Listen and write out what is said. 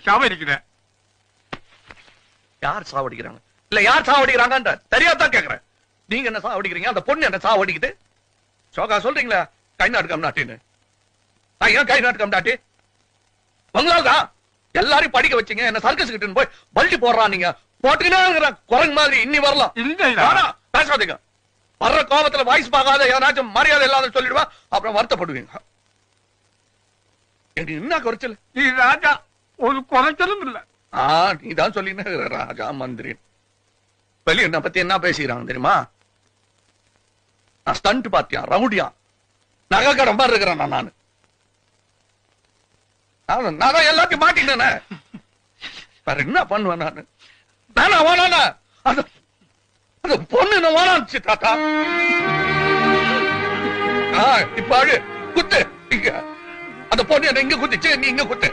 சாவடிக்கிறேன். யார் சாவடிக்கிறாங்க இல்ல யார் சாவடிக்கிறாங்க தெரியாதான் கேக்குறேன். நீங்க என்ன சாவடிக்கிறீங்க? அந்த பொண்ணு என்ன சாவடிக்குது? சோகா சொல்றீங்களா கை நாட்டுக்கம் நாட்டின்னு? ஏன் கை நாட்டுக்கம் நாட்டி? உங்களால்தான் எல்லாரையும் படிக்க வச்சீங்க. என்ன சர்க்கஸ் கிட்ட போய் பல்டி போடுறான். நீங்க போட்டுக்கிட்டே குரங்கு மாதிரி இன்னி வரலாம். பேசாதீங்க. வர்ற கோபத்துல வாய்ஸ் பார்க்காத ஏதாச்சும் மரியாதை இல்லாத சொல்லிடுவா, அப்புறம் வருத்தப்படுவீங்க. என்ன குறைச்சல்? நீ ராஜா ஒரு குறைச்சலும் இல்ல. நீதான் சொல்லின ராஜா மந்திரி. வெளிய என்ன பத்தி என்ன பேசிக்கிறாங்க தெரியுமா? நான் ஸ்டண்ட் பாத்தியா, ரவுடியா, நகைக்கடை மாதிரி இருக்கிறேன் நானு. நான் எல்லாத்தையும் மாட்டினேன். வேற என்ன பண்ணுவேன் நானு? நானா வேணானா அந்த பொண்ணு நான் வேணாச்சு தாத்தா. இப்ப குத்து இங்க. அந்த பொண்ணு என்ன இங்க குத்துச்சு, நீ இங்க குத்து.